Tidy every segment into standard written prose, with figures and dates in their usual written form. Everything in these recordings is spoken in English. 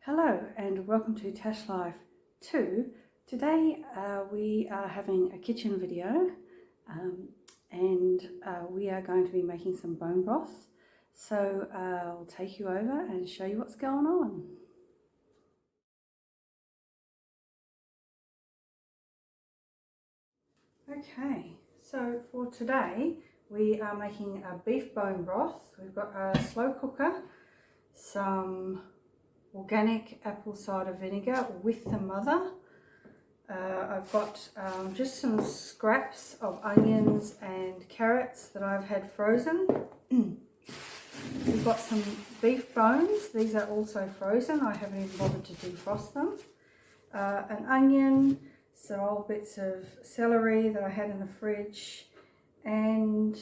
Hello and welcome to Tash Life 2. Today we are having a kitchen video and we are going to be making some bone broth. So I'll take you over and show you what's going on. Okay, so for today we are making a beef bone broth. We've got a slow cooker, some organic apple cider vinegar with the mother. I've got just some scraps of onions and carrots that I've had frozen. We've got some beef bones. These are also frozen. I haven't even bothered to defrost them. An onion, some old bits of celery that I had in the fridge, and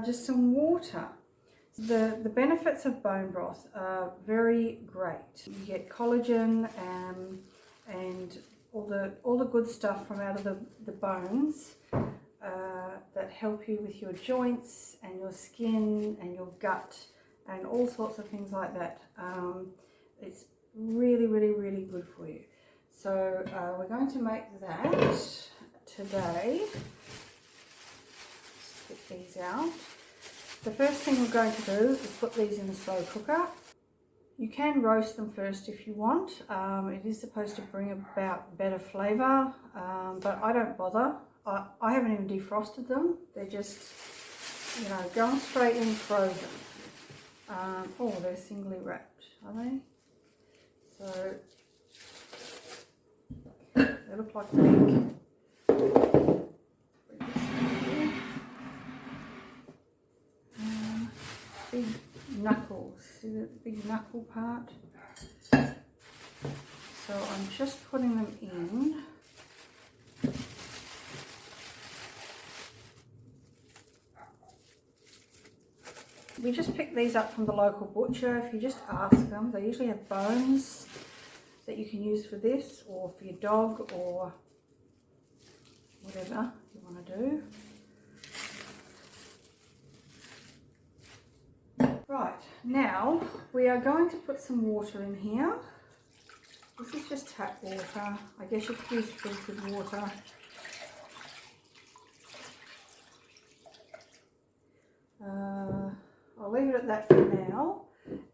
just some water. The benefits of bone broth are very great. You get collagen and all the good stuff from out of the bones that help you with your joints and your skin and your gut and all sorts of things like that. It's really good for you. So we're going to make that today. Let's get these out. The first thing we're going to do is put these in the slow cooker. You can roast them first if you want. It is supposed to bring about better flavour, but I don't bother. I haven't even defrosted them. They're just, you know, going straight in frozen. Oh, they're singly wrapped, are they? So they look like big. Big knuckles, see the big knuckle part? So I'm just putting them in. We just pick these up from the local butcher. If you just ask them, they usually have bones that you can use for this or for your dog or whatever you want to do. Right, now we are going to put some water in here. This is just tap water. I guess you could use filtered water. I'll leave it at that for now.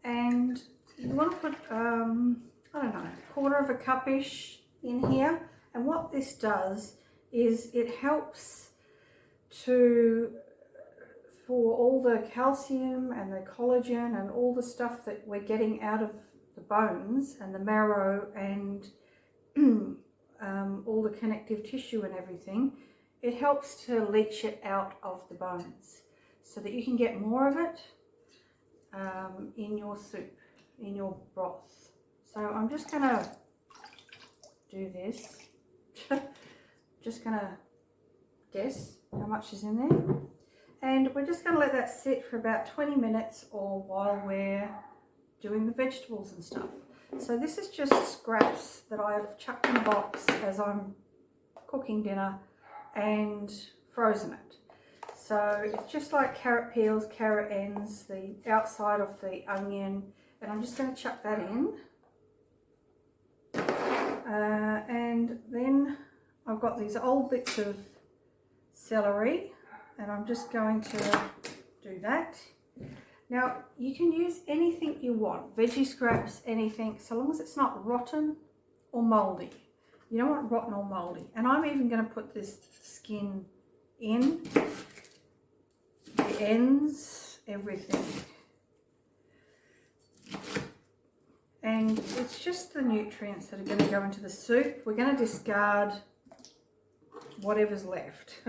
And you want to put, I don't know, 1/4 of a cup-ish in here. And what this does is it helps for all the calcium and the collagen and all the stuff that we're getting out of the bones and the marrow and all the connective tissue and everything. It helps to leach it out of the bones so that you can get more of it in your soup, in your broth. So I'm just going to do this. Just going to guess how much is in there. And we're just going to let that sit for about 20 minutes or while we're doing the vegetables and stuff. So this is just scraps that I've chucked in a box as I'm cooking dinner and frozen it. So it's just like carrot peels, carrot ends, the outside of the onion, and I'm just going to chuck that in. And then I've got these old bits of celery. And I'm just going to do that. Now, you can use anything you want, veggie scraps, anything, so long as it's not rotten or mouldy. You don't want rotten or mouldy. And I'm even going to put this skin in, the ends, everything. And it's just the nutrients that are going to go into the soup. We're going to discard whatever's left.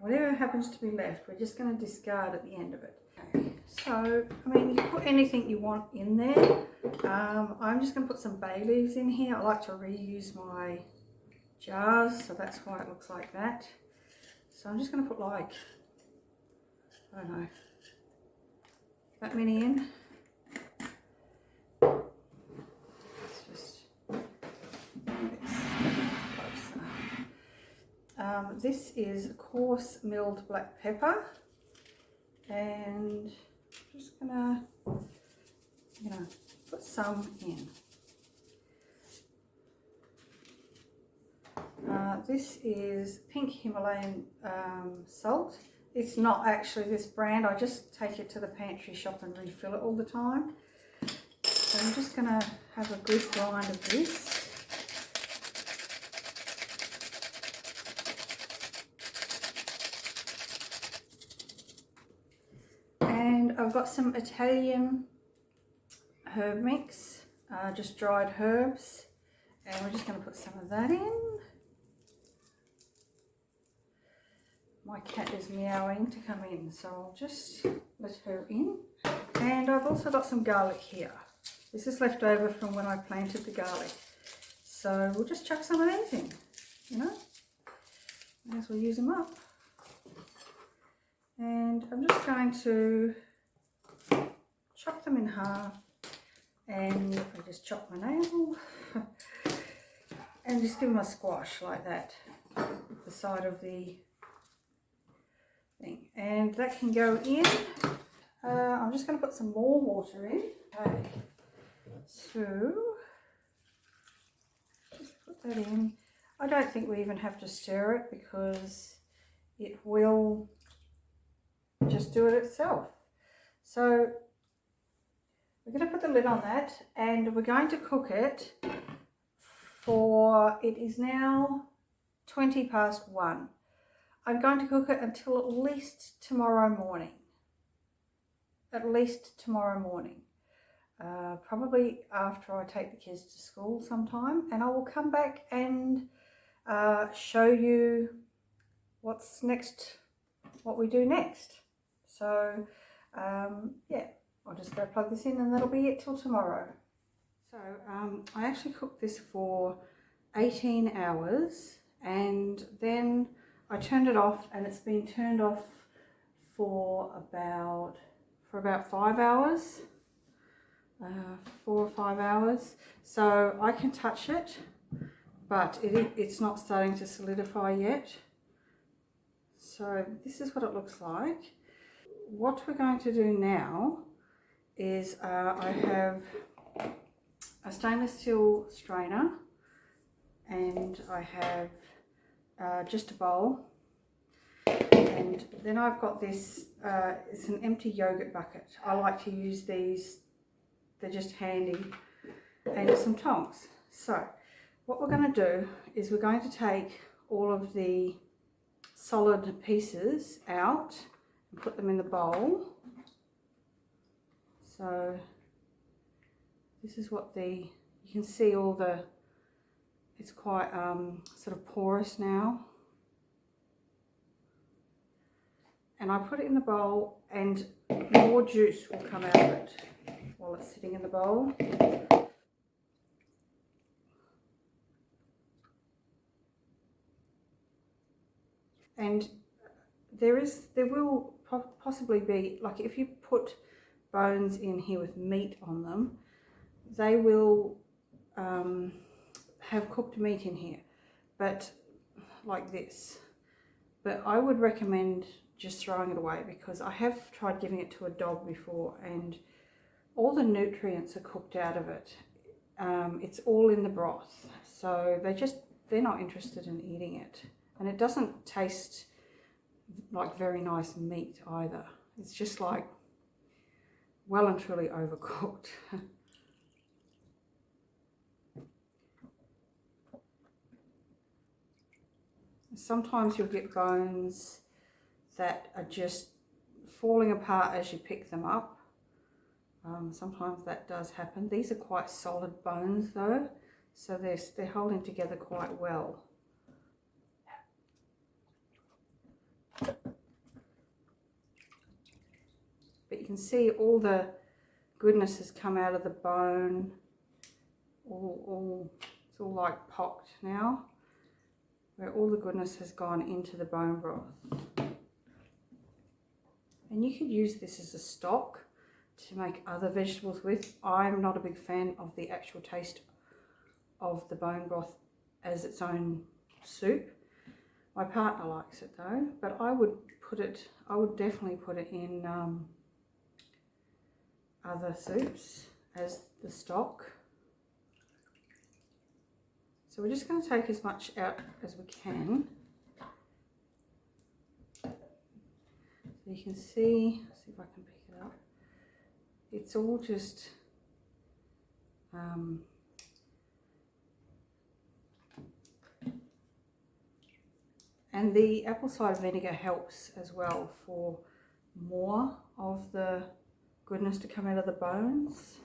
Whatever happens to be left, we're just going to discard at the end of it. Okay. So, I mean, you can put anything you want in there. I'm just going to put some bay leaves in here. I like to reuse my jars, so that's why it looks like that. So I'm just going to put like, I don't know, that many in. This is coarse milled black pepper, and I'm just gonna put some in. this is pink Himalayan salt. It's not actually this brand. I just take it to the pantry shop and refill it all the time. So I'm just going to have a good grind of this. And I've got some Italian herb mix, just dried herbs. And we're just going to put some of that in. My cat is meowing to come in, so I'll just let her in. And I've also got some garlic here. This is left over from when I planted the garlic. So we'll just chuck some of these in, you know, as we use them up. And I'm just going to chop them in half. And I just chop my nail. And just give them a squash like that, the side of the thing. And that can go in. I'm just going to put some more water in. Okay. So, just put that in. I don't think we even have to stir it because it will just do it itself. So, we're going to put the lid on that and we're going to cook it for, it is now 20 past 1. I'm going to cook it until at least tomorrow morning. At least tomorrow morning. Probably after I take the kids to school sometime, and I will come back and show you what's next, what we do next. So yeah, I'll just go plug this in and that'll be it till tomorrow. So I actually cooked this for 18 hours and then I turned it off, and it's been turned off for about 5 hours, 4 or 5 hours. So I can touch it, but it's not starting to solidify yet. So this is what it looks like. What we're going to do now is I have a stainless steel strainer, and I have just a bowl, and then I've got this, it's an empty yogurt bucket. I like to use these, they're just handy, and some tongs. So what we're going to do is we're going to take all of the solid pieces out and put them in the bowl. So this is what you can see all the, it's quite sort of porous now. And I put it in the bowl and more juice will come out of it while it's sitting in the bowl. And there will possibly be, like if you put bones in here with meat on them, they will have cooked meat in here, but like this. But I would recommend just throwing it away, because I have tried giving it to a dog before and all the nutrients are cooked out of it. It's all in the broth, so they're not interested in eating it, and it doesn't taste like very nice meat either. It's just like well and truly overcooked. Sometimes you'll get bones that are just falling apart as you pick them up. Sometimes that does happen. These are quite solid bones though, so they're holding together quite well. But you can see all the goodness has come out of the bone. It's all like pocked now, where all the goodness has gone into the bone broth. And you could use this as a stock to make other vegetables with. I'm not a big fan of the actual taste of the bone broth as its own soup. My partner likes it though, but I would definitely put it in other soups as the stock. So So we're just going to take as much out as we can. So you can see if I can pick it up. It's all just and the apple cider vinegar helps as well for more of the goodness to come out of the bones.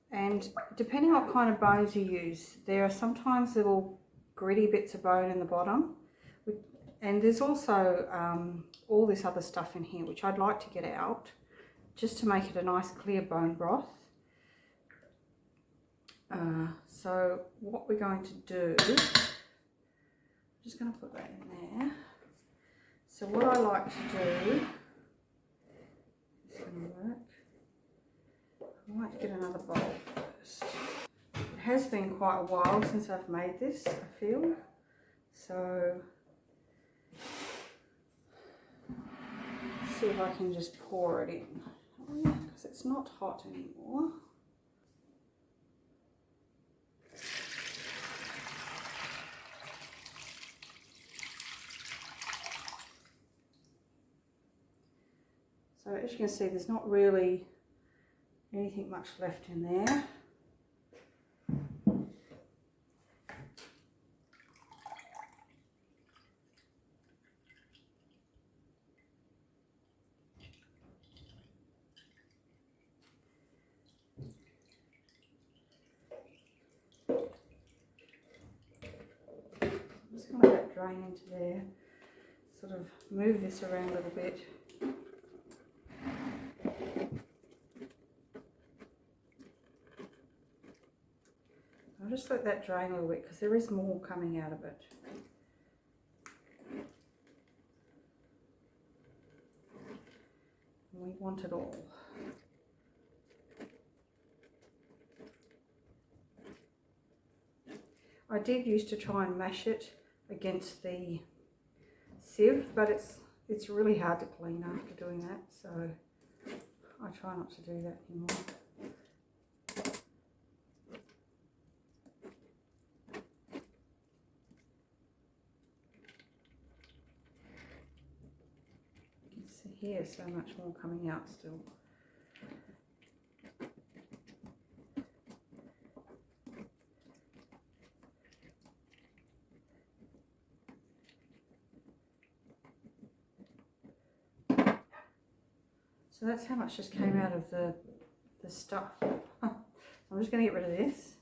And depending on what kind of bones you use, there are sometimes little gritty bits of bone in the bottom. And there's also all this other stuff in here, which I'd like to get out, just to make it a nice clear bone broth. So what we're going to do, I'm just going to put that in there. So what I like to do, it's going to work. I might get another bowl first. It has been quite a while since I've made this, I feel. So see if I can just pour it in. Oh yeah, because it's not hot anymore. So as you can see, there's not really anything much left in there. I'm just going to let that drain into there, sort of move this around a little bit. I'll just let that drain a little bit because there is more coming out of it. And we want it all. I did used to try and mash it against the sieve, but it's really hard to clean after doing that, so I try not to do that anymore. Here, so much more coming out still. So that's how much just came out of the stuff. I'm just going to get rid of this.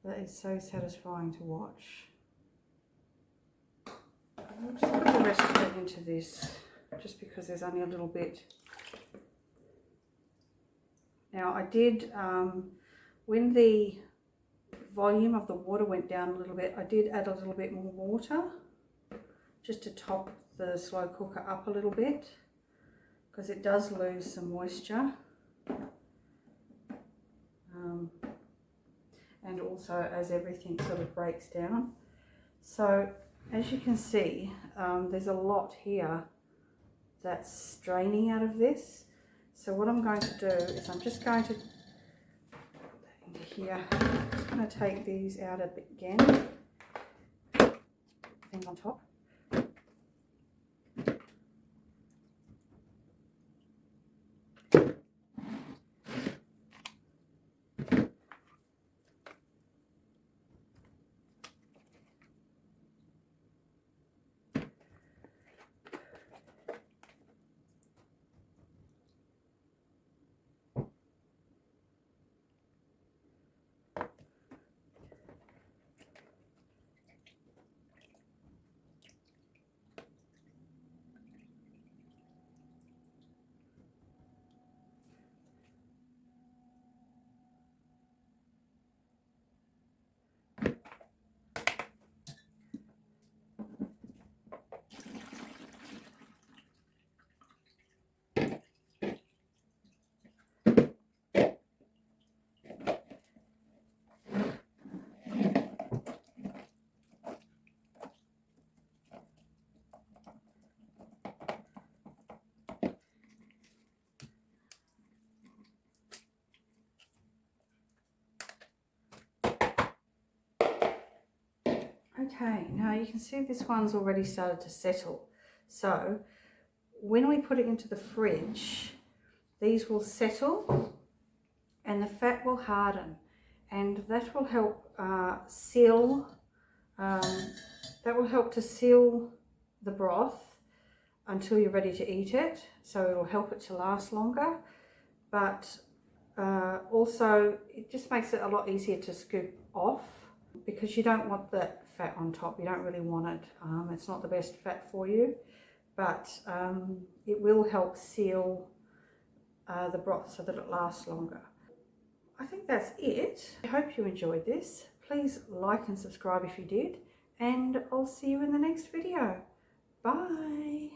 That is so satisfying to watch. I'll just put the rest of it into this, just because there's only a little bit. Now I did, when the volume of the water went down a little bit, I did add a little bit more water, just to top the slow cooker up a little bit, because it does lose some moisture. And also as everything sort of breaks down. So as you can see, there's a lot here that's draining out of this. So what I'm going to do is I'm just going to put that into here. I'm just going to take these out again, thing on top. Okay, now you can see this one's already started to settle. So when we put it into the fridge, these will settle and the fat will harden, and that will help to seal the broth until you're ready to eat it. So it will help it to last longer, but also it just makes it a lot easier to scoop off, because you don't want that fat on top. You don't really want it. It's not the best fat for you, but it will help seal the broth so that it lasts longer. I think that's it. I hope you enjoyed this. Please like and subscribe if you did, and I'll see you in the next video. Bye.